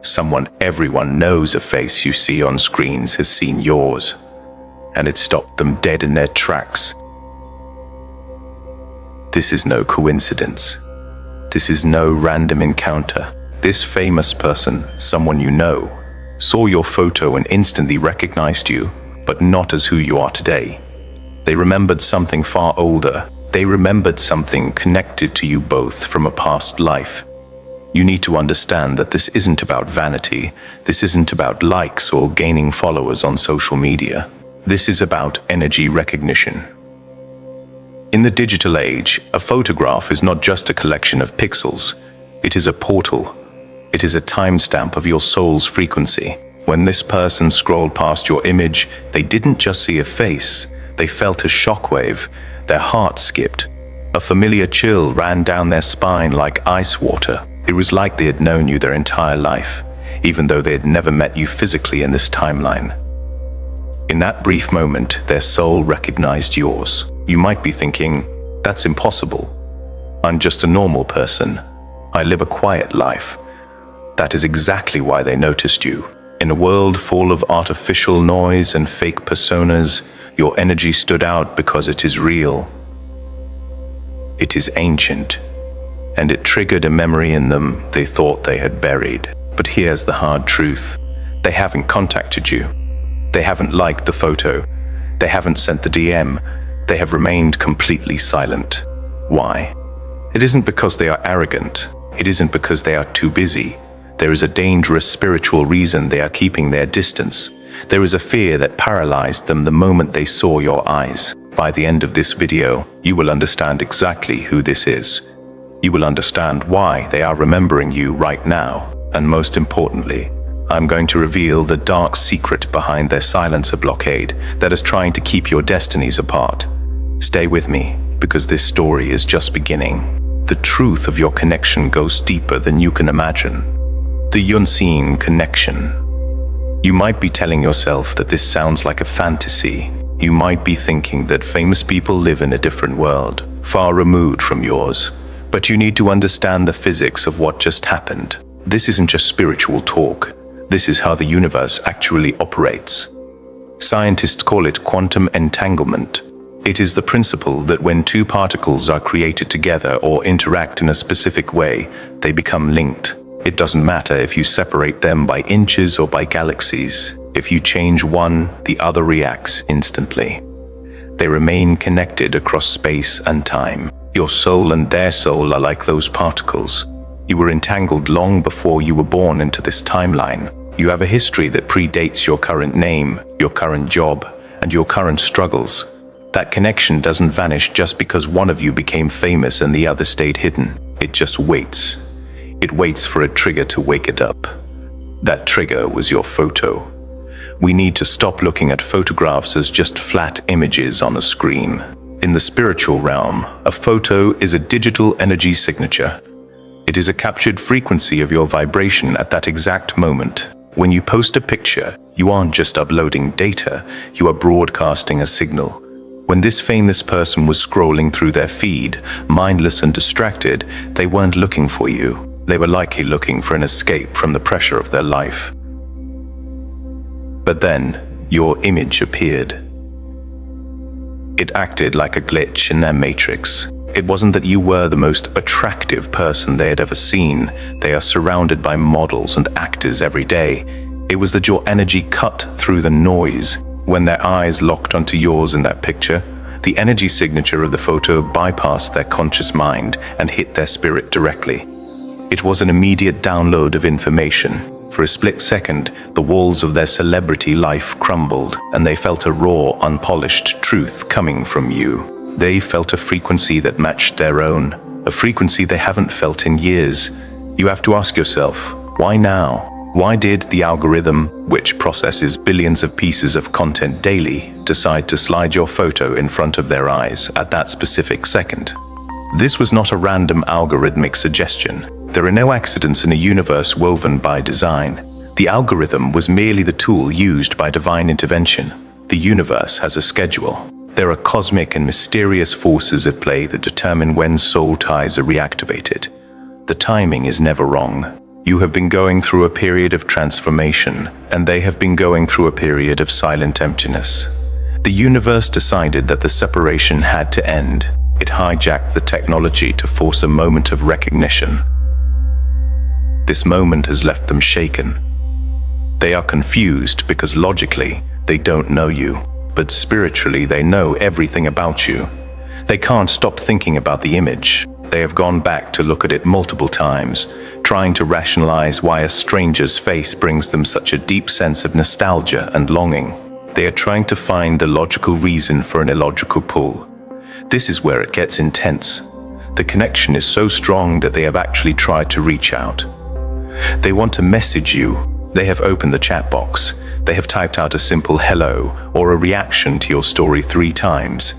Someone everyone knows, a face you see on screens has seen yours, and it stopped them dead in their tracks. This is no coincidence. This is no random encounter. This famous person, someone you know, saw your photo and instantly recognized you, but not as who you are today. They remembered something far older. They remembered something connected to you both from a past life. You need to understand that this isn't about vanity. This isn't about likes or gaining followers on social media. This is about energy recognition. In the digital age, a photograph is not just a collection of pixels. It is a portal. It is a timestamp of your soul's frequency. When this person scrolled past your image, they didn't just see a face. They felt a shockwave. Their heart skipped. A familiar chill ran down their spine like ice water. It was like they had known you their entire life, even though they had never met you physically in this timeline. In that brief moment, their soul recognized yours. You might be thinking, that's impossible. I'm just a normal person. I live a quiet life. That is exactly why they noticed you. In a world full of artificial noise and fake personas, your energy stood out because it is real. It is ancient, and it triggered a memory in them they thought they had buried. But here's the hard truth. They haven't contacted you. They haven't liked the photo. They haven't sent the DM. They have remained completely silent. Why? It isn't because they are arrogant. It isn't because they are too busy. There is a dangerous spiritual reason they are keeping their distance. There is a fear that paralyzed them the moment they saw your eyes. By the end of this video, you will understand exactly who this is. You will understand why they are remembering you right now. And most importantly, I'm going to reveal the dark secret behind their silencer blockade that is trying to keep your destinies apart. Stay with me, because this story is just beginning. The truth of your connection goes deeper than you can imagine. The unseen connection. You might be telling yourself that this sounds like a fantasy. You might be thinking that famous people live in a different world, far removed from yours. But you need to understand the physics of what just happened. This isn't just spiritual talk. This is how the universe actually operates. Scientists call it quantum entanglement. It is the principle that when two particles are created together or interact in a specific way, they become linked. It doesn't matter if you separate them by inches or by galaxies. If you change one, the other reacts instantly. They remain connected across space and time. Your soul and their soul are like those particles. You were entangled long before you were born into this timeline. You have a history that predates your current name, your current job, and your current struggles. That connection doesn't vanish just because one of you became famous and the other stayed hidden. It just waits. It waits for a trigger to wake it up. That trigger was your photo. We need to stop looking at photographs as just flat images on a screen. In the spiritual realm, a photo is a digital energy signature. It is a captured frequency of your vibration at that exact moment. When you post a picture, you aren't just uploading data, you are broadcasting a signal. When this famous person was scrolling through their feed, mindless and distracted, they weren't looking for you. They were likely looking for an escape from the pressure of their life. But then, your image appeared. It acted like a glitch in their matrix. It wasn't that you were the most attractive person they had ever seen. They are surrounded by models and actors every day. It was that your energy cut through the noise. When their eyes locked onto yours in that picture, the energy signature of the photo bypassed their conscious mind and hit their spirit directly. It was an immediate download of information. For a split second, the walls of their celebrity life crumbled, and they felt a raw, unpolished truth coming from you. They felt a frequency that matched their own, a frequency they haven't felt in years. You have to ask yourself, why now? Why did the algorithm, which processes billions of pieces of content daily, decide to slide your photo in front of their eyes at that specific second? This was not a random algorithmic suggestion. There are no accidents in a universe woven by design. The algorithm was merely the tool used by divine intervention. The universe has a schedule. There are cosmic and mysterious forces at play that determine when soul ties are reactivated. The timing is never wrong. You have been going through a period of transformation, and they have been going through a period of silent emptiness. The universe decided that the separation had to end. It hijacked the technology to force a moment of recognition. This moment has left them shaken. They are confused because logically, they don't know you, but spiritually they know everything about you. They can't stop thinking about the image. They have gone back to look at it multiple times, trying to rationalize why a stranger's face brings them such a deep sense of nostalgia and longing. They are trying to find the logical reason for an illogical pull. This is where it gets intense. The connection is so strong that they have actually tried to reach out. They want to message you. They have opened the chat box. They have typed out a simple hello or a reaction to your story 3 times.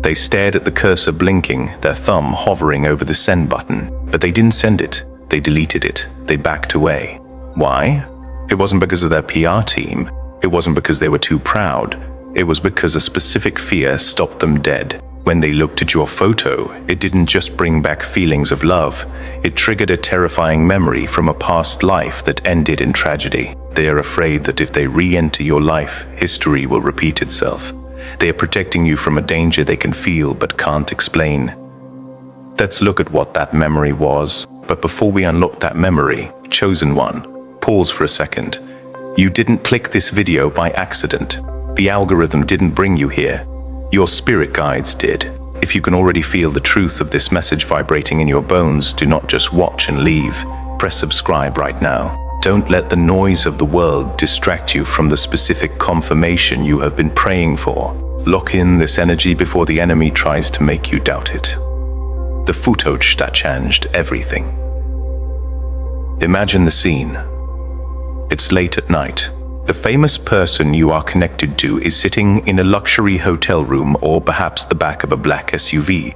They stared at the cursor blinking, their thumb hovering over the send button, but they didn't send it. They deleted it. They backed away. Why? It wasn't because of their PR team. It wasn't because they were too proud. It was because a specific fear stopped them dead. When they looked at your photo, it didn't just bring back feelings of love. It triggered a terrifying memory from a past life that ended in tragedy. They are afraid that if they re-enter your life, history will repeat itself. They are protecting you from a danger they can feel but can't explain. Let's look at what that memory was. But before we unlock that memory, chosen one, pause for a second. You didn't click this video by accident. The algorithm didn't bring you here. Your spirit guides did. If you can already feel the truth of this message vibrating in your bones, do not just watch and leave. Press subscribe right now. Don't let the noise of the world distract you from the specific confirmation you have been praying for. Lock in this energy before the enemy tries to make you doubt it. The footage that changed everything. Imagine the scene. It's late at night. The famous person you are connected to is sitting in a luxury hotel room or perhaps the back of a black SUV.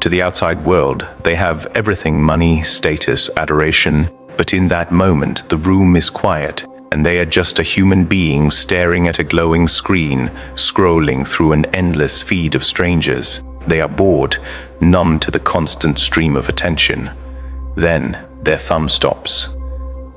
To the outside world, they have everything: money, status, adoration. But in that moment, the room is quiet, and they are just a human being staring at a glowing screen, scrolling through an endless feed of strangers. They are bored, numb to the constant stream of attention. Then, their thumb stops.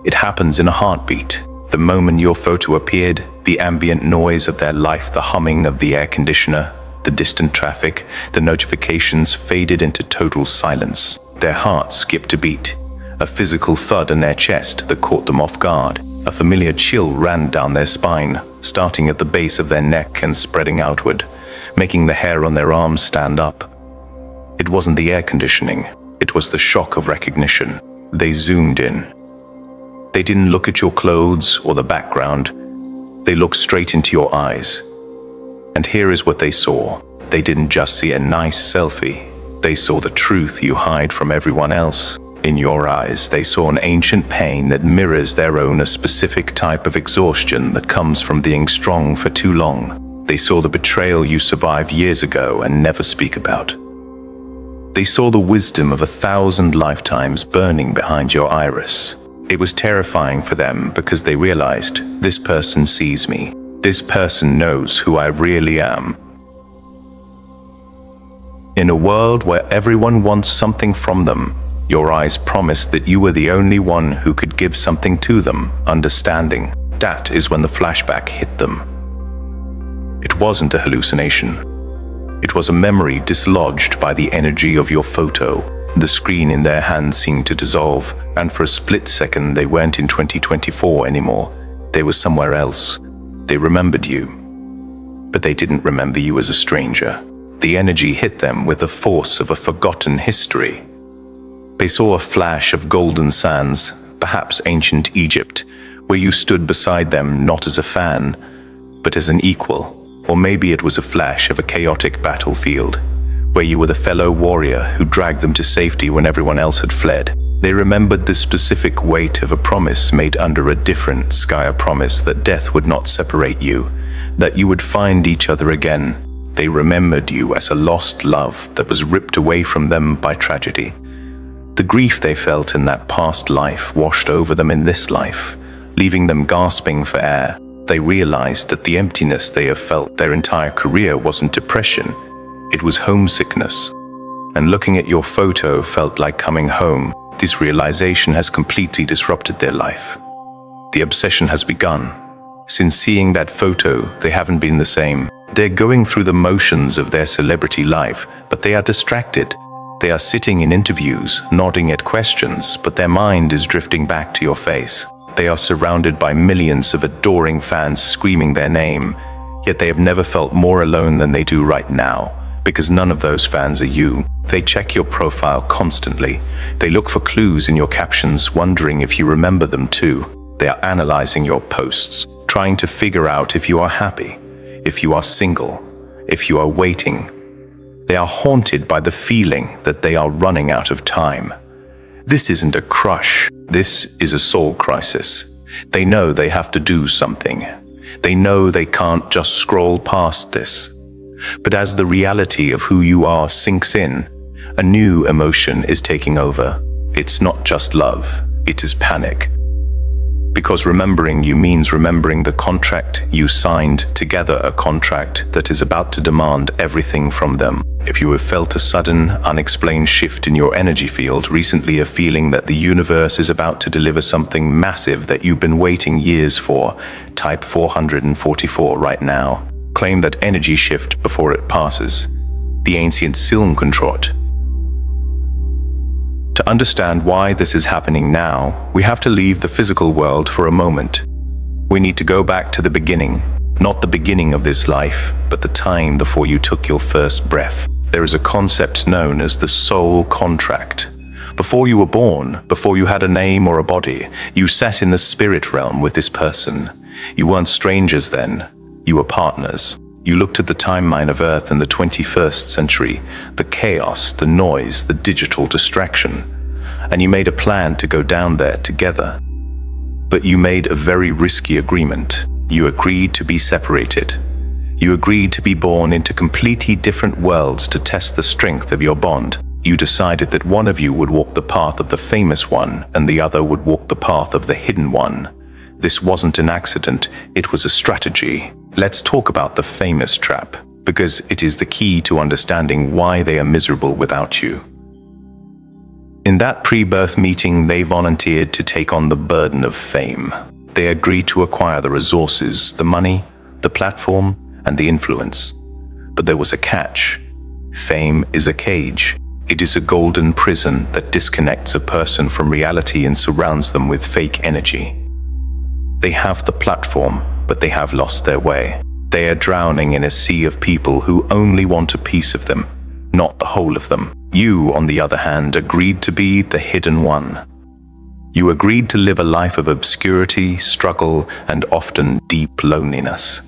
It happens in a heartbeat. The moment your photo appeared, the ambient noise of their life, the humming of the air conditioner, the distant traffic, the notifications faded into total silence. Their hearts skipped a beat. A physical thud in their chest that caught them off guard. A familiar chill ran down their spine, starting at the base of their neck and spreading outward, making the hair on their arms stand up. It wasn't the air conditioning. It was the shock of recognition. They zoomed in. They didn't look at your clothes or the background. They looked straight into your eyes. And here is what they saw. They didn't just see a nice selfie. They saw the truth you hide from everyone else. In your eyes, they saw an ancient pain that mirrors their own, a specific type of exhaustion that comes from being strong for too long. They saw the betrayal you survived years ago and never speak about. They saw the wisdom of 1,000 lifetimes burning behind your iris. It was terrifying for them because they realized, this person sees me. This person knows who I really am. In a world where everyone wants something from them, your eyes promised that you were the only one who could give something to them, understanding. That is when the flashback hit them. It wasn't a hallucination. It was a memory dislodged by the energy of your photo. The screen in their hands seemed to dissolve, and for a split second they weren't in 2024 anymore. They were somewhere else. They remembered you. But they didn't remember you as a stranger. The energy hit them with the force of a forgotten history. They saw a flash of golden sands, perhaps ancient Egypt, where you stood beside them not as a fan, but as an equal. Or maybe it was a flash of a chaotic battlefield, where you were the fellow warrior who dragged them to safety when everyone else had fled. They remembered the specific weight of a promise made under a different sky, a promise that death would not separate you, that you would find each other again. They remembered you as a lost love that was ripped away from them by tragedy. The grief they felt in that past life washed over them in this life, leaving them gasping for air. They realized that the emptiness they have felt their entire career wasn't depression, it was homesickness. and looking at your photo felt like coming home. This realization has completely disrupted their life. The obsession has begun. Since seeing that photo, they haven't been the same. They're going through the motions of their celebrity life, but they are distracted. They are sitting in interviews, nodding at questions, but their mind is drifting back to your face. They are surrounded by millions of adoring fans screaming their name, yet they have never felt more alone than they do right now, because none of those fans are you. They check your profile constantly. They look for clues in your captions, wondering if you remember them too. They are analyzing your posts, trying to figure out if you are happy, if you are single, if you are waiting. They are haunted by the feeling that they are running out of time. This isn't a crush. This is a soul crisis. They know they have to do something. They know they can't just scroll past this. But as the reality of who you are sinks in, a new emotion is taking over. It's not just love, it is panic. Because remembering you means remembering the contract you signed together, a contract that is about to demand everything from them. If you have felt a sudden, unexplained shift in your energy field recently, a feeling that the universe is about to deliver something massive that you've been waiting years for, type 444 right now. Claim that energy shift before it passes. The ancient Silmcontrot. To understand why this is happening now, we have to leave the physical world for a moment. We need to go back to the beginning, not the beginning of this life, but the time before you took your first breath. There is a concept known as the soul contract. Before you were born, before you had a name or a body, you sat in the spirit realm with this person. You weren't strangers then, you were partners. You looked at the timeline of Earth in the 21st century, the chaos, the noise, the digital distraction, and you made a plan to go down there together. But you made a very risky agreement. You agreed to be separated. You agreed to be born into completely different worlds to test the strength of your bond. You decided that one of you would walk the path of the famous one and the other would walk the path of the hidden one. This wasn't an accident, it was a strategy. Let's talk about the famous trap, because it is the key to understanding why they are miserable without you. In that pre-birth meeting, they volunteered to take on the burden of fame. They agreed to acquire the resources, the money, the platform, and the influence. But there was a catch. Fame is a cage. It is a golden prison that disconnects a person from reality and surrounds them with fake energy. They have the platform, but they have lost their way. They are drowning in a sea of people who only want a piece of them, not the whole of them. You, on the other hand, agreed to be the hidden one. You agreed to live a life of obscurity, struggle, and often deep loneliness.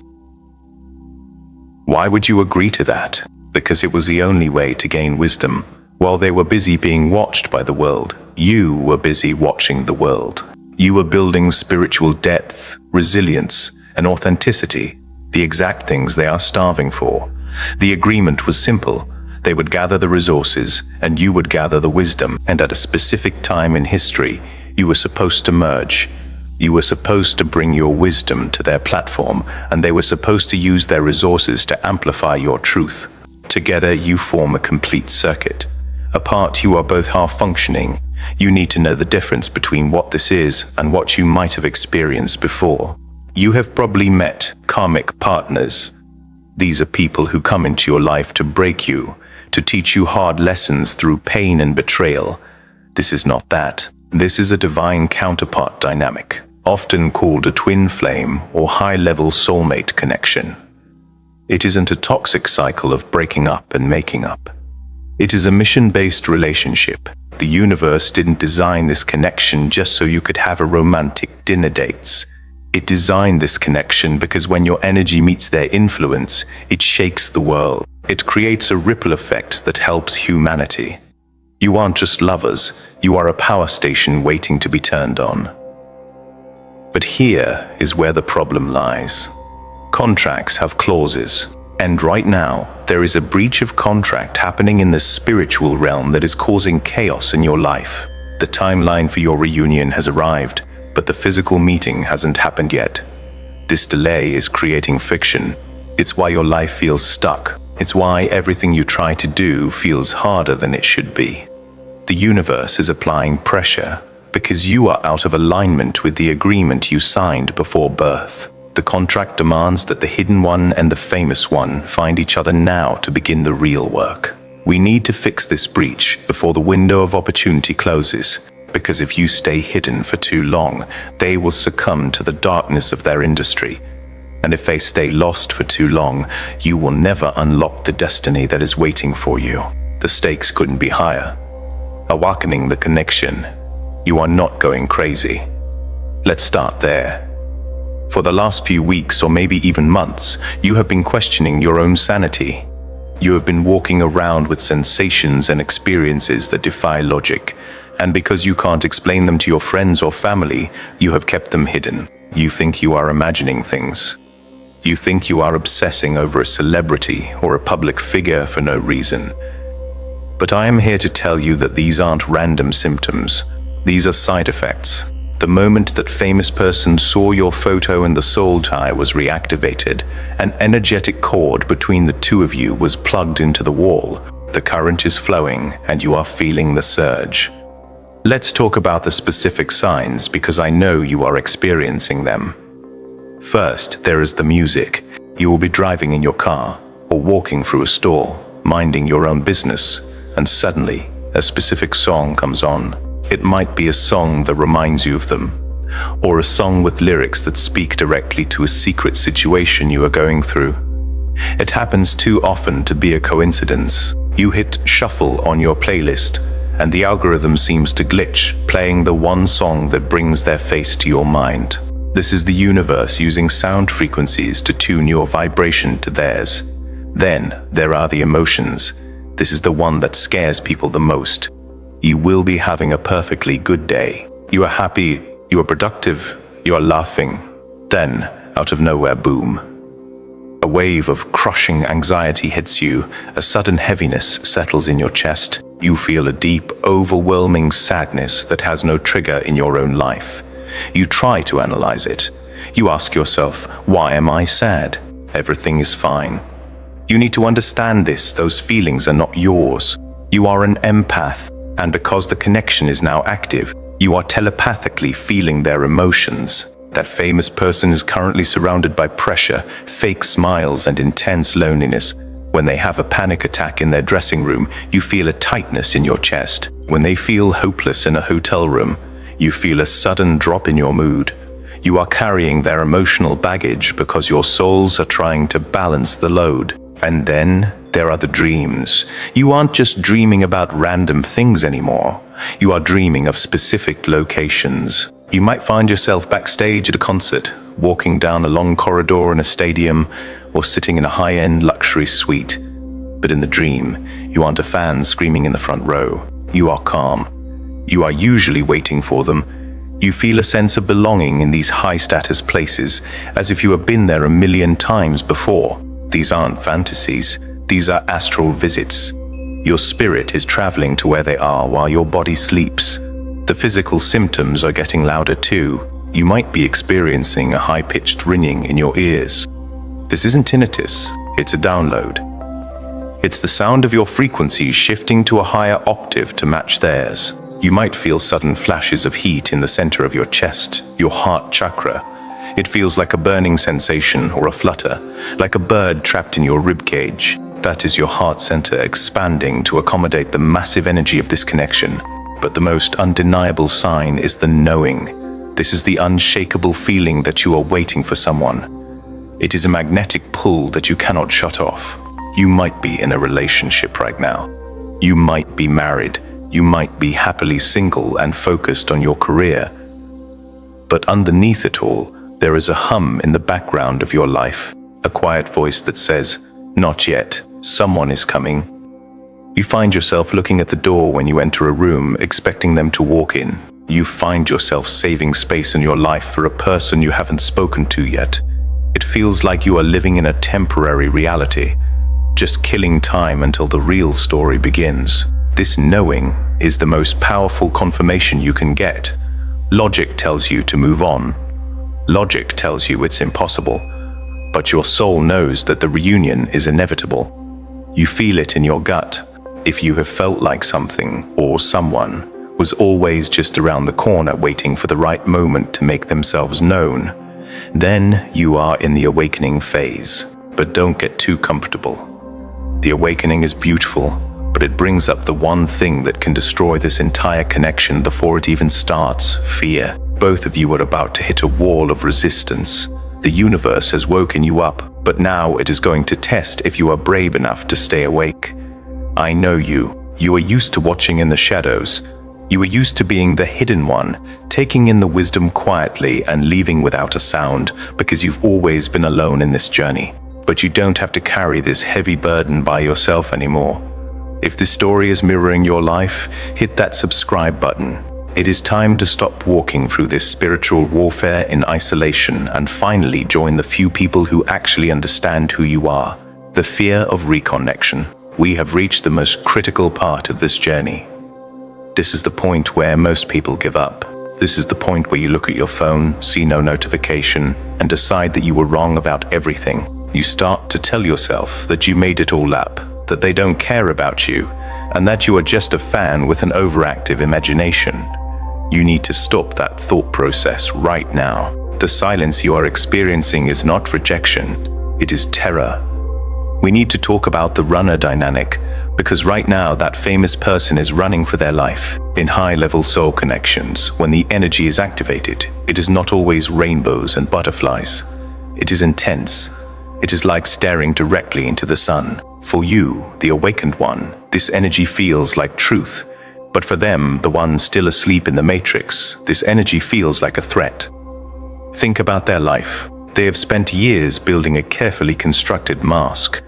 Why would you agree to that? Because it was the only way to gain wisdom. While they were busy being watched by the world, you were busy watching the world. You were building spiritual depth, resilience, and authenticity, the exact things they are starving for. The agreement was simple. They would gather the resources, and you would gather the wisdom. And at a specific time in history, you were supposed to merge. You were supposed to bring your wisdom to their platform, and they were supposed to use their resources to amplify your truth. Together, you form a complete circuit. Apart, you are both half-functioning. You need to know the difference between what this is and what you might have experienced before. You have probably met karmic partners. These are people who come into your life to break you, to teach you hard lessons through pain and betrayal. This is not that. This is a divine counterpart dynamic, often called a twin flame or high-level soulmate connection. It isn't a toxic cycle of breaking up and making up. It is a mission-based relationship. The universe didn't design this connection just so you could have a romantic dinner dates. It designed this connection because when your energy meets their influence, it shakes the world. It creates a ripple effect that helps humanity. You aren't just lovers, you are a power station waiting to be turned on. But here is where the problem lies. Contracts have clauses. And right now, there is a breach of contract happening in the spiritual realm that is causing chaos in your life. The timeline for your reunion has arrived, but the physical meeting hasn't happened yet. This delay is creating friction. It's why your life feels stuck. It's why everything you try to do feels harder than it should be. The universe is applying pressure because you are out of alignment with the agreement you signed before birth. The contract demands that the hidden one and the famous one find each other now to begin the real work. We need to fix this breach before the window of opportunity closes, because if you stay hidden for too long, they will succumb to the darkness of their industry. And if they stay lost for too long, you will never unlock the destiny that is waiting for you. The stakes couldn't be higher. Awakening the connection. You are not going crazy. Let's start there. For the last few weeks or maybe even months, you have been questioning your own sanity. You have been walking around with sensations and experiences that defy logic, and because you can't explain them to your friends or family, you have kept them hidden. You think you are imagining things. You think you are obsessing over a celebrity or a public figure for no reason. But I am here to tell you that these aren't random symptoms. These are side effects. The moment that famous person saw your photo and the soul tie was reactivated, an energetic cord between the two of you was plugged into the wall. The current is flowing and you are feeling the surge. Let's talk about the specific signs because I know you are experiencing them. First, there is the music. You will be driving in your car or walking through a store, minding your own business, and suddenly a specific song comes on. It might be a song that reminds you of them, or a song with lyrics that speak directly to a secret situation you are going through. It happens too often to be a coincidence. You hit shuffle on your playlist, and the algorithm seems to glitch, playing the one song that brings their face to your mind. This is the universe using sound frequencies to tune your vibration to theirs. Then there are the emotions. This is the one that scares people the most. You will be having a perfectly good day. You are happy, you are productive, you are laughing. Then, out of nowhere, boom. A wave of crushing anxiety hits you. A sudden heaviness settles in your chest. You feel a deep, overwhelming sadness that has no trigger in your own life. You try to analyze it. You ask yourself, why am I sad? Everything is fine. You need to understand this. Those feelings are not yours. You are an empath. And because the connection is now active, you are telepathically feeling their emotions. That famous person is currently surrounded by pressure, fake smiles, and intense loneliness. When they have a panic attack in their dressing room, you feel a tightness in your chest. When they feel hopeless in a hotel room, you feel a sudden drop in your mood. You are carrying their emotional baggage because your souls are trying to balance the load. And then there are the dreams. You aren't just dreaming about random things anymore. You are dreaming of specific locations. You might find yourself backstage at a concert, walking down a long corridor in a stadium, or sitting in a high-end luxury suite. But in the dream, you aren't a fan screaming in the front row. You are calm. You are usually waiting for them. You feel a sense of belonging in these high-status places, as if you have been there a million times before. These aren't fantasies. These are astral visits. Your spirit is traveling to where they are while your body sleeps. The physical symptoms are getting louder too. You might be experiencing a high-pitched ringing in your ears. This isn't tinnitus, it's a download. It's the sound of your frequency shifting to a higher octave to match theirs. You might feel sudden flashes of heat in the center of your chest, your heart chakra. It feels like a burning sensation or a flutter, like a bird trapped in your rib cage. That is your heart center expanding to accommodate the massive energy of this connection. But the most undeniable sign is the knowing. This is the unshakable feeling that you are waiting for someone. It is a magnetic pull that you cannot shut off. You might be in a relationship right now. You might be married. You might be happily single and focused on your career. But underneath it all, there is a hum in the background of your life, a quiet voice that says, "Not yet, someone is coming." You find yourself looking at the door when you enter a room, expecting them to walk in. You find yourself saving space in your life for a person you haven't spoken to yet. It feels like you are living in a temporary reality, just killing time until the real story begins. This knowing is the most powerful confirmation you can get. Logic tells you to move on. Logic tells you it's impossible. But your soul knows that the reunion is inevitable. You feel it in your gut. If you have felt like something or someone was always just around the corner waiting for the right moment to make themselves known, then you are in the awakening phase. But don't get too comfortable. The awakening is beautiful, but it brings up the one thing that can destroy this entire connection before it even starts: fear. Both of you are about to hit a wall of resistance. The universe has woken you up, but now it is going to test if you are brave enough to stay awake. I know you. You are used to watching in the shadows. You are used to being the hidden one, taking in the wisdom quietly and leaving without a sound, because you've always been alone in this journey. But you don't have to carry this heavy burden by yourself anymore. If this story is mirroring your life, hit that subscribe button. It is time to stop walking through this spiritual warfare in isolation and finally join the few people who actually understand who you are. The fear of reconnection. We have reached the most critical part of this journey. This is the point where most people give up. This is the point where you look at your phone, see no notification, and decide that you were wrong about everything. You start to tell yourself that you made it all up, that they don't care about you, and that you are just a fan with an overactive imagination. You need to stop that thought process right now. The silence you are experiencing is not rejection, it is terror. We need to talk about the runner dynamic, because right now that famous person is running for their life. In high-level soul connections, when the energy is activated, it is not always rainbows and butterflies. It is intense. It is like staring directly into the sun. For you, the awakened one, this energy feels like truth. But for them, the one still asleep in the matrix, this energy feels like a threat. Think about their life. They have spent years building a carefully constructed mask.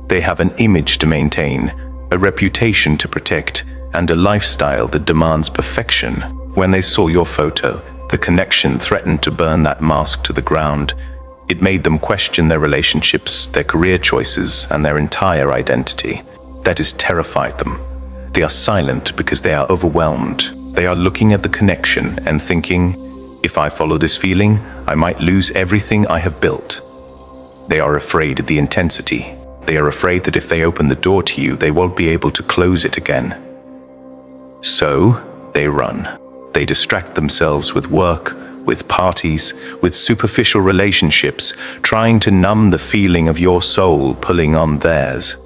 They have an image to maintain, a reputation to protect, and a lifestyle that demands perfection. When they saw your photo, the connection threatened to burn that mask to the ground. It made them question their relationships, their career choices, and their entire identity. That has terrified them. They are silent because they are overwhelmed. They are looking at the connection and thinking, if I follow this feeling, I might lose everything I have built. They are afraid of the intensity. They are afraid that if they open the door to you, they won't be able to close it again. So, they run. They distract themselves with work, with parties, with superficial relationships, trying to numb the feeling of your soul pulling on theirs.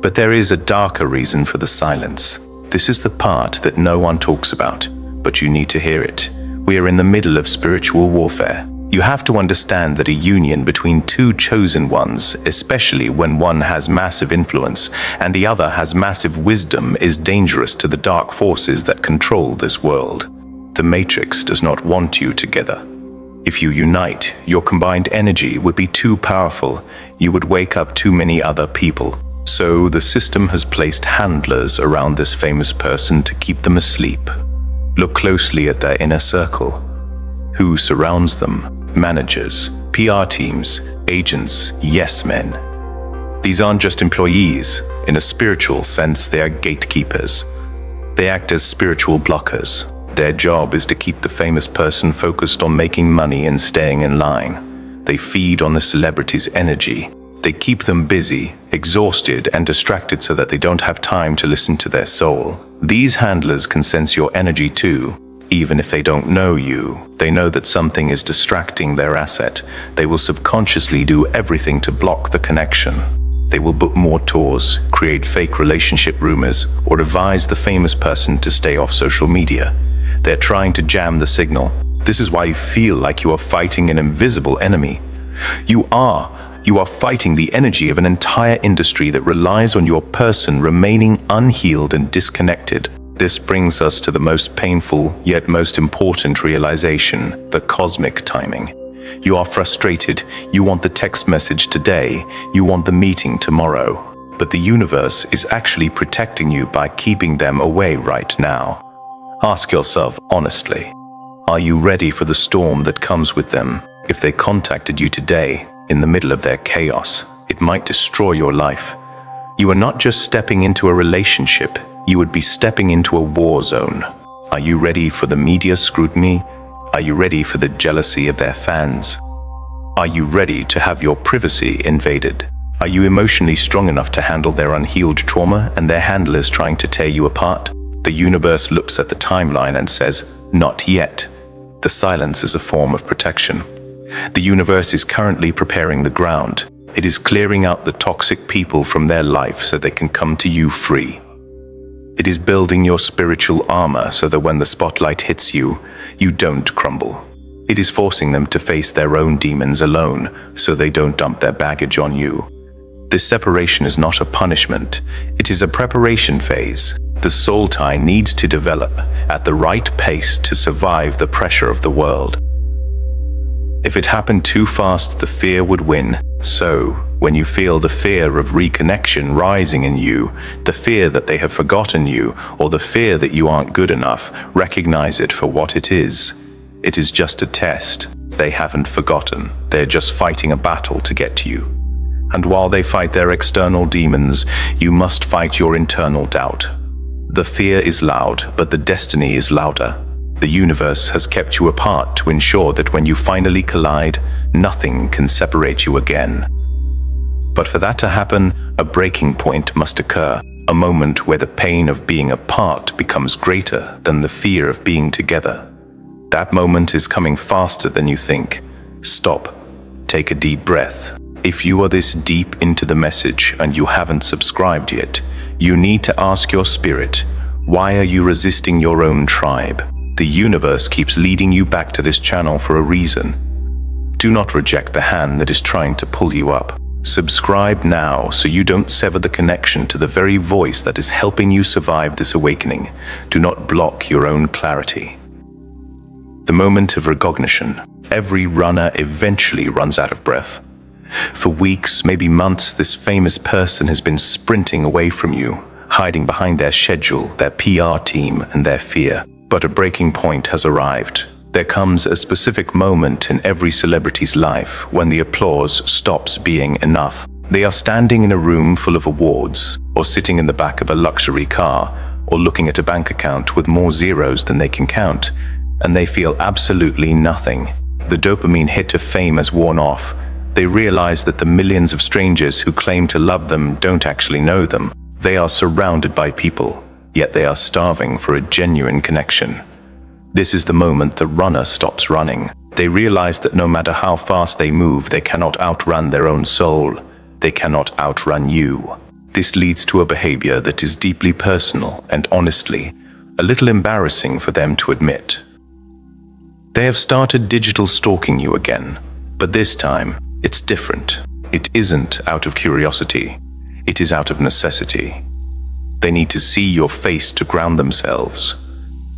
But there is a darker reason for the silence. This is the part that no one talks about, but you need to hear it. We are in the middle of spiritual warfare. You have to understand that a union between two chosen ones, especially when one has massive influence and the other has massive wisdom, is dangerous to the dark forces that control this world. The Matrix does not want you together. If you unite, your combined energy would be too powerful. You would wake up too many other people. So the system has placed handlers around this famous person to keep them asleep. Look closely at their inner circle. Who surrounds them? Managers, PR teams, agents, yes men. These aren't just employees. In a spiritual sense, they are gatekeepers. They act as spiritual blockers. Their job is to keep the famous person focused on making money and staying in line. They feed on the celebrity's energy. They keep them busy, exhausted, and distracted so that they don't have time to listen to their soul. These handlers can sense your energy too. Even if they don't know you, they know that something is distracting their asset. They will subconsciously do everything to block the connection. They will book more tours, create fake relationship rumors, or advise the famous person to stay off social media. They're trying to jam the signal. This is why you feel like you are fighting an invisible enemy. You are fighting the energy of an entire industry that relies on your person remaining unhealed and disconnected. This brings us to the most painful, yet most important realization, the cosmic timing. You are frustrated, you want the text message today, you want the meeting tomorrow. But the universe is actually protecting you by keeping them away right now. Ask yourself honestly, are you ready for the storm that comes with them? If they contacted you today, in the middle of their chaos, it might destroy your life. You are not just stepping into a relationship, you would be stepping into a war zone. Are you ready for the media scrutiny? Are you ready for the jealousy of their fans? Are you ready to have your privacy invaded? Are you emotionally strong enough to handle their unhealed trauma and their handlers trying to tear you apart? The universe looks at the timeline and says, not yet. The silence is a form of protection. The universe is currently preparing the ground. It is clearing out the toxic people from their life so they can come to you free. It is building your spiritual armor so that when the spotlight hits you, you don't crumble. It is forcing them to face their own demons alone so they don't dump their baggage on you. This separation is not a punishment. It is a preparation phase. The soul tie needs to develop at the right pace to survive the pressure of the world. If it happened too fast, the fear would win. So, when you feel the fear of reconnection rising in you, the fear that they have forgotten you, or the fear that you aren't good enough, recognize it for what it is. It is just a test. They haven't forgotten. They're just fighting a battle to get to you. And while they fight their external demons, you must fight your internal doubt. The fear is loud, but the destiny is louder. The universe has kept you apart to ensure that when you finally collide, nothing can separate you again. But for that to happen, a breaking point must occur, a moment where the pain of being apart becomes greater than the fear of being together. That moment is coming faster than you think. Stop. Take a deep breath. If you are this deep into the message and you haven't subscribed yet, you need to ask your spirit, why are you resisting your own tribe? The universe keeps leading you back to this channel for a reason. Do not reject the hand that is trying to pull you up. Subscribe now so you don't sever the connection to the very voice that is helping you survive this awakening. Do not block your own clarity. The moment of recognition. Every runner eventually runs out of breath. For weeks, maybe months, this famous person has been sprinting away from you, hiding behind their schedule, their PR team, and their fear. But a breaking point has arrived. There comes a specific moment in every celebrity's life when the applause stops being enough. They are standing in a room full of awards, or sitting in the back of a luxury car, or looking at a bank account with more zeros than they can count, and they feel absolutely nothing. The dopamine hit of fame has worn off. They realize that the millions of strangers who claim to love them don't actually know them. They are surrounded by people, yet they are starving for a genuine connection. This is the moment the runner stops running. They realize that no matter how fast they move, they cannot outrun their own soul. They cannot outrun you. This leads to a behavior that is deeply personal and honestly, a little embarrassing for them to admit. They have started digital stalking you again, but this time, it's different. It isn't out of curiosity. It is out of necessity. They need to see your face to ground themselves.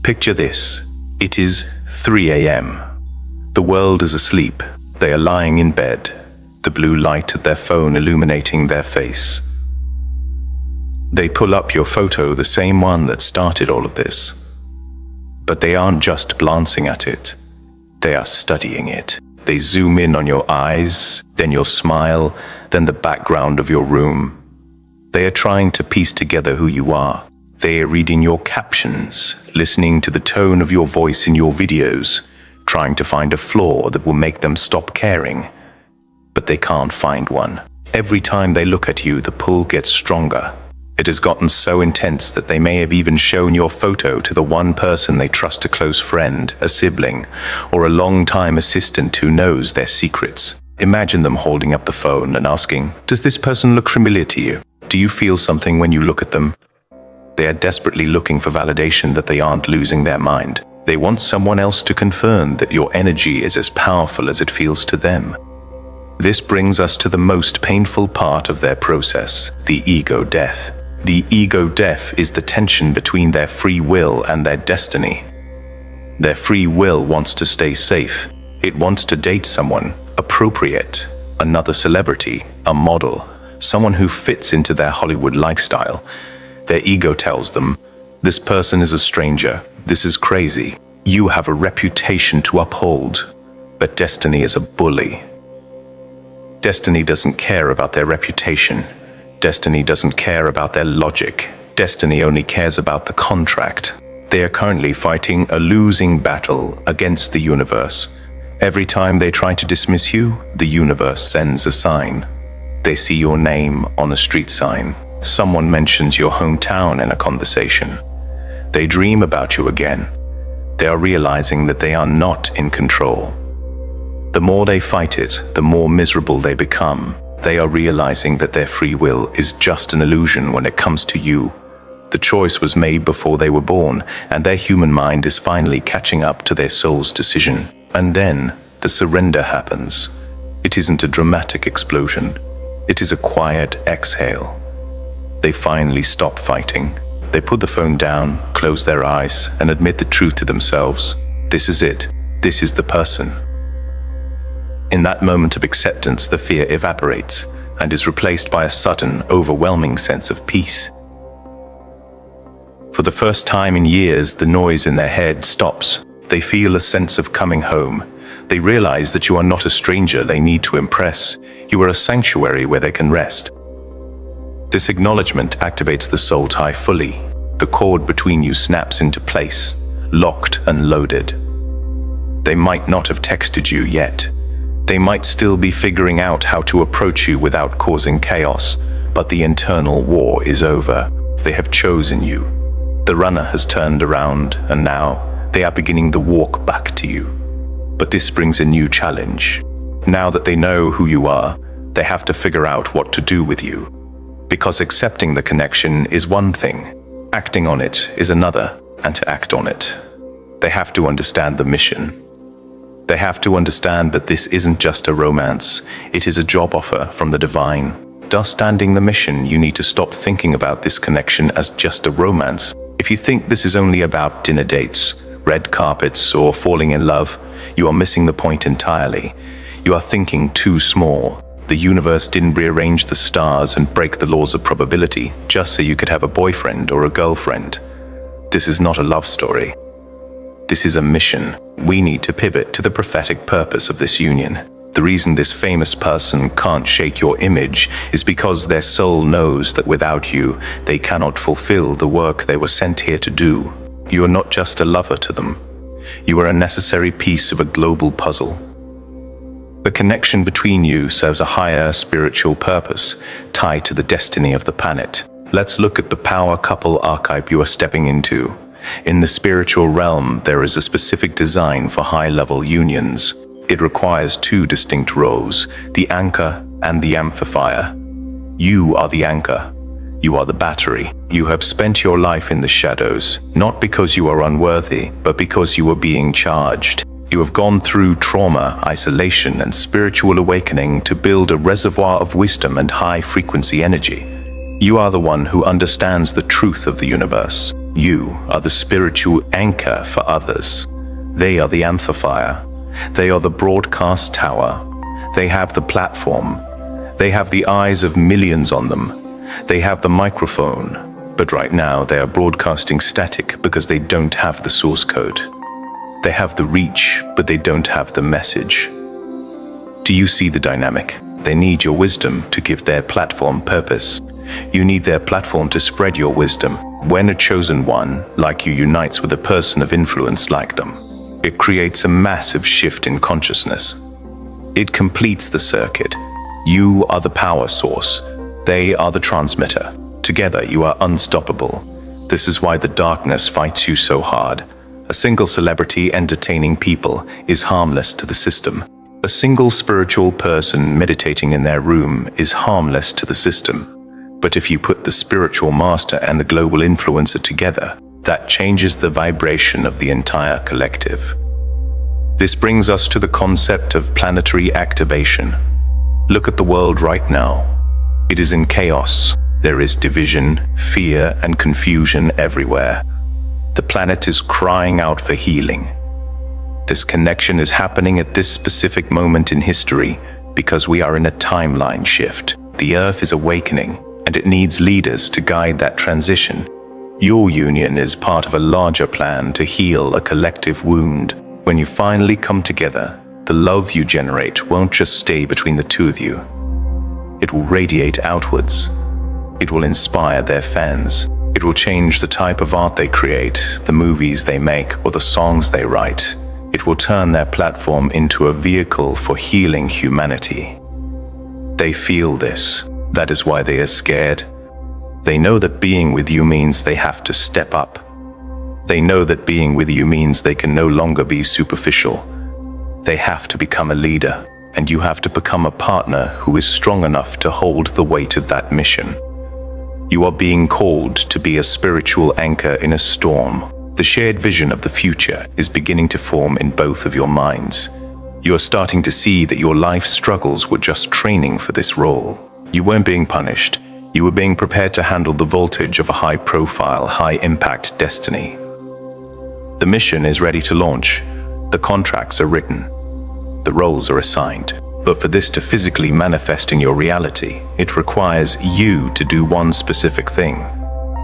Picture this. It is 3 a.m. The world is asleep. They are lying in bed, the blue light of their phone illuminating their face. They pull up your photo, the same one that started all of this. But they aren't just glancing at it. They are studying it. They zoom in on your eyes, then your smile, then the background of your room. They are trying to piece together who you are. They are reading your captions, listening to the tone of your voice in your videos, trying to find a flaw that will make them stop caring. But they can't find one. Every time they look at you, the pull gets stronger. It has gotten so intense that they may have even shown your photo to the one person they trust, a close friend, a sibling, or a long-time assistant who knows their secrets. Imagine them holding up the phone and asking, "Does this person look familiar to you? Do you feel something when you look at them?" They are desperately looking for validation that they aren't losing their mind. They want someone else to confirm that your energy is as powerful as it feels to them. This brings us to the most painful part of their process, the ego death. The ego death is the tension between their free will and their destiny. Their free will wants to stay safe. It wants to date someone appropriate, another celebrity, a model, someone who fits into their Hollywood lifestyle. Their ego tells them, this person is a stranger, this is crazy, you have a reputation to uphold. But destiny is a bully. Destiny doesn't care about their reputation. Destiny doesn't care about their logic. Destiny only cares about the contract. They are currently fighting a losing battle against the universe. Every time they try to dismiss you, the universe sends a sign. They see your name on a street sign. Someone mentions your hometown in a conversation. They dream about you again. They are realizing that they are not in control. The more they fight it, the more miserable they become. They are realizing that their free will is just an illusion when it comes to you. The choice was made before they were born, and their human mind is finally catching up to their soul's decision. And then the surrender happens. It isn't a dramatic explosion. It is a quiet exhale. They finally stop fighting. They put the phone down, close their eyes, and admit the truth to themselves. This is it. This is the person. In that moment of acceptance, the fear evaporates and is replaced by a sudden, overwhelming sense of peace. For the first time in years, the noise in their head stops. They feel a sense of coming home. They realize that you are not a stranger they need to impress. You are a sanctuary where they can rest. This acknowledgement activates the soul tie fully. The cord between you snaps into place, locked and loaded. They might not have texted you yet. They might still be figuring out how to approach you without causing chaos, but the internal war is over. They have chosen you. The runner has turned around, and now they are beginning the walk back to you. But this brings a new challenge. Now that they know who you are, they have to figure out what to do with you. Because accepting the connection is one thing, acting on it is another, and to act on it, they have to understand the mission. They have to understand that this isn't just a romance, it is a job offer from the divine. Understanding the mission, you need to stop thinking about this connection as just a romance. If you think this is only about dinner dates, red carpets, or falling in love, you are missing the point entirely. You are thinking too small. The universe didn't rearrange the stars and break the laws of probability just so you could have a boyfriend or a girlfriend. This is not a love story. This is a mission. We need to pivot to the prophetic purpose of this union. The reason this famous person can't shake your image is because their soul knows that without you, they cannot fulfill the work they were sent here to do. You are not just a lover to them. You are a necessary piece of a global puzzle. The connection between you serves a higher spiritual purpose, tied to the destiny of the planet. Let's look at the power couple archetype you are stepping into. In the spiritual realm, there is a specific design for high-level unions. It requires two distinct roles, the anchor and the amplifier. You are the anchor. You are the battery. You have spent your life in the shadows, not because you are unworthy, but because you are being charged. You have gone through trauma, isolation, and spiritual awakening to build a reservoir of wisdom and high-frequency energy. You are the one who understands the truth of the universe. You are the spiritual anchor for others. They are the amplifier. They are the broadcast tower. They have the platform. They have the eyes of millions on them. They have the microphone. But right now they are broadcasting static because they don't have the source code. They have the reach, but they don't have the message. Do you see the dynamic? They need your wisdom to give their platform purpose. You need their platform to spread your wisdom. When a chosen one, like you, unites with a person of influence like them, it creates a massive shift in consciousness. It completes the circuit. You are the power source. They are the transmitter. Together, you are unstoppable. This is why the darkness fights you so hard. A single celebrity entertaining people is harmless to the system. A single spiritual person meditating in their room is harmless to the system. But if you put the spiritual master and the global influencer together, that changes the vibration of the entire collective. This brings us to the concept of planetary activation. Look at the world right now. It is in chaos. There is division, fear, and confusion everywhere. The planet is crying out for healing. This connection is happening at this specific moment in history because we are in a timeline shift. The Earth is awakening, and it needs leaders to guide that transition. Your union is part of a larger plan to heal a collective wound. When you finally come together, the love you generate won't just stay between the two of you. It will radiate outwards. It will inspire their fans. It will change the type of art they create, the movies they make, or the songs they write. It will turn their platform into a vehicle for healing humanity. They feel this. That is why they are scared. They know that being with you means they have to step up. They know that being with you means they can no longer be superficial. They have to become a leader, and you have to become a partner who is strong enough to hold the weight of that mission. You are being called to be a spiritual anchor in a storm. The shared vision of the future is beginning to form in both of your minds. You are starting to see that your life struggles were just training for this role. You weren't being punished. You were being prepared to handle the voltage of a high-profile, high-impact destiny. The mission is ready to launch. The contracts are written. The roles are assigned. But for this to physically manifest in your reality, it requires you to do one specific thing.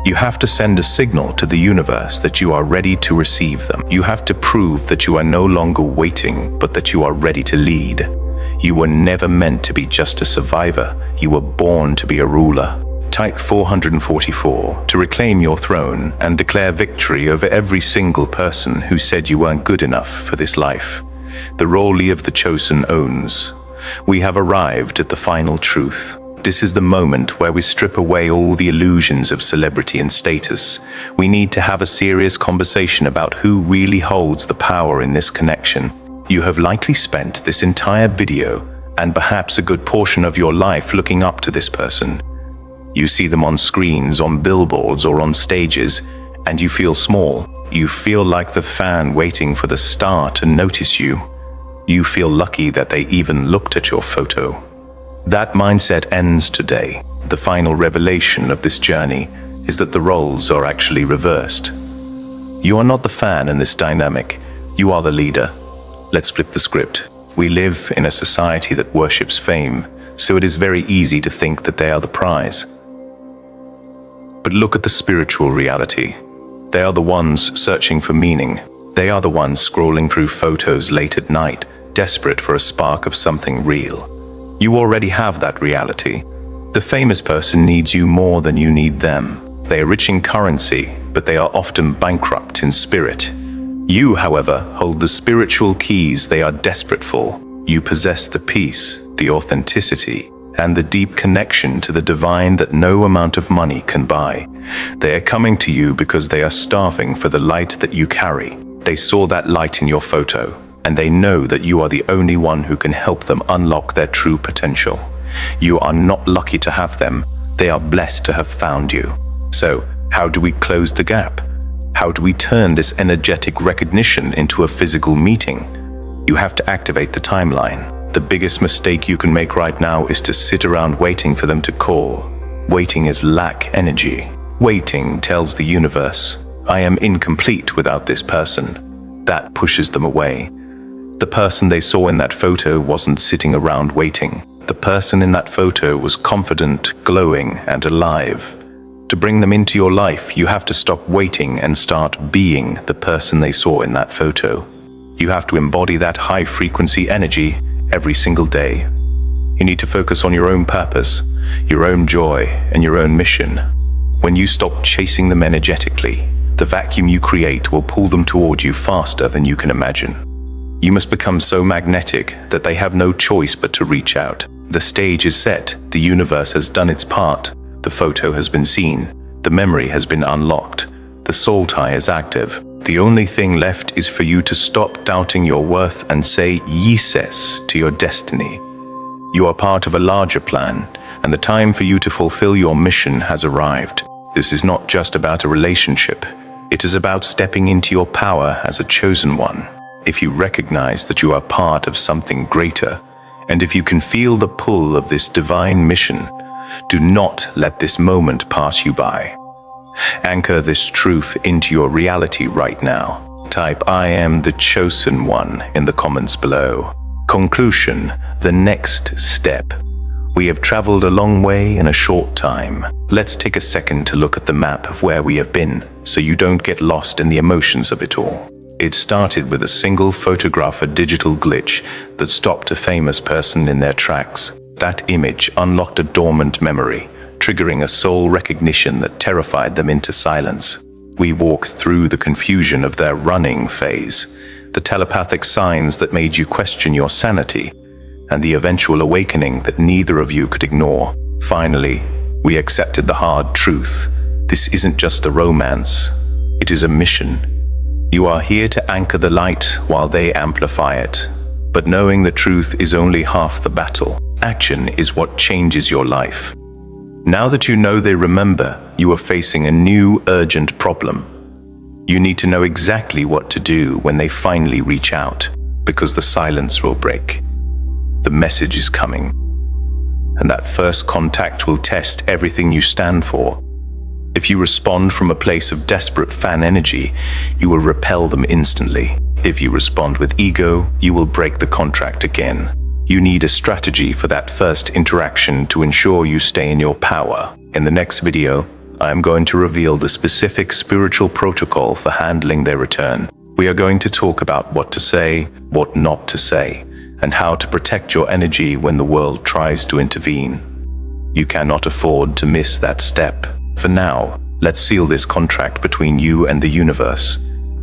You have to send a signal to the universe that you are ready to receive them. You have to prove that you are no longer waiting, but that you are ready to lead. You were never meant to be just a survivor. You were born to be a ruler. Type 444 to reclaim your throne and declare victory over every single person who said you weren't good enough for this life. The role of the chosen owns. We have arrived at the final truth. This is the moment where we strip away all the illusions of celebrity and status. We need to have a serious conversation about who really holds the power in this connection. You have likely spent this entire video and perhaps a good portion of your life looking up to this person. You see them on screens, on billboards, or on stages, and you feel small. You feel like the fan waiting for the star to notice you. You feel lucky that they even looked at your photo. That mindset ends today. The final revelation of this journey is that the roles are actually reversed. You are not the fan in this dynamic. You are the leader. Let's flip the script. We live in a society that worships fame, so it is very easy to think that they are the prize. But look at the spiritual reality. They are the ones searching for meaning. They are the ones scrolling through photos late at night, desperate for a spark of something real. You already have that reality. The famous person needs you more than you need them. They are rich in currency, but they are often bankrupt in spirit. You, however, hold the spiritual keys they are desperate for. You possess the peace, the authenticity, and the deep connection to the divine that no amount of money can buy. They are coming to you because they are starving for the light that you carry. They saw that light in your photo, and they know that you are the only one who can help them unlock their true potential. You are not lucky to have them. They are blessed to have found you. So, how do we close the gap? How do we turn this energetic recognition into a physical meeting? You have to activate the timeline. The biggest mistake you can make right now is to sit around waiting for them to call. Waiting is lack energy. Waiting tells the universe, I am incomplete without this person. That pushes them away. The person they saw in that photo wasn't sitting around waiting. The person in that photo was confident, glowing, and alive. To bring them into your life, you have to stop waiting and start being the person they saw in that photo. You have to embody that high-frequency energy every single day. You need to focus on your own purpose, your own joy, and your own mission. When you stop chasing them energetically, the vacuum you create will pull them toward you faster than you can imagine. You must become so magnetic that they have no choice but to reach out. The stage is set, the universe has done its part. The photo has been seen, the memory has been unlocked, the soul tie is active. The only thing left is for you to stop doubting your worth and say yes to your destiny. You are part of a larger plan, and the time for you to fulfill your mission has arrived. This is not just about a relationship. It is about stepping into your power as a chosen one. If you recognize that you are part of something greater, and if you can feel the pull of this divine mission, do not let this moment pass you by. Anchor this truth into your reality right now. Type I am the chosen one in the comments below. Conclusion, the next step. We have traveled a long way in a short time. Let's take a second to look at the map of where we have been, so you don't get lost in the emotions of it all. It started with a single photograph, a digital glitch that stopped a famous person in their tracks. That image unlocked a dormant memory, triggering a soul recognition that terrified them into silence. We walked through the confusion of their running phase, the telepathic signs that made you question your sanity, and the eventual awakening that neither of you could ignore. Finally, we accepted the hard truth. This isn't just a romance, it is a mission. You are here to anchor the light while they amplify it. But knowing the truth is only half the battle. Action is what changes your life. Now that you know they remember, you are facing a new, urgent problem. You need to know exactly what to do when they finally reach out, because the silence will break. The message is coming. And that first contact will test everything you stand for. If you respond from a place of desperate fan energy, you will repel them instantly. If you respond with ego, you will break the contract again. You need a strategy for that first interaction to ensure you stay in your power. In the next video, I am going to reveal the specific spiritual protocol for handling their return. We are going to talk about what to say, what not to say, and how to protect your energy when the world tries to intervene. You cannot afford to miss that step. For now, let's seal this contract between you and the universe.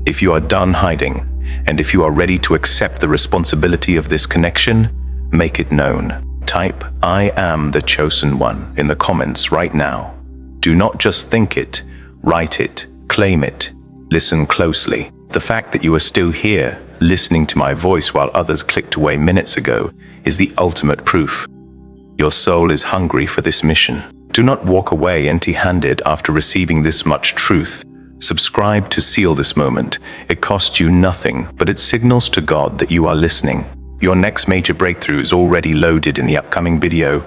If you are done hiding, and if you are ready to accept the responsibility of this connection, make it known. Type "I am the chosen one" in the comments right now. Do not just think it, write it, claim it. Listen closely. The fact that you are still here, listening to my voice while others clicked away minutes ago, is the ultimate proof. Your soul is hungry for this mission. Do not walk away empty-handed after receiving this much truth. Subscribe to seal this moment. It costs you nothing, but it signals to God that you are listening. Your next major breakthrough is already loaded in the upcoming video.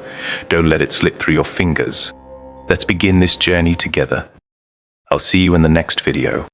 Don't let it slip through your fingers. Let's begin this journey together. I'll see you in the next video.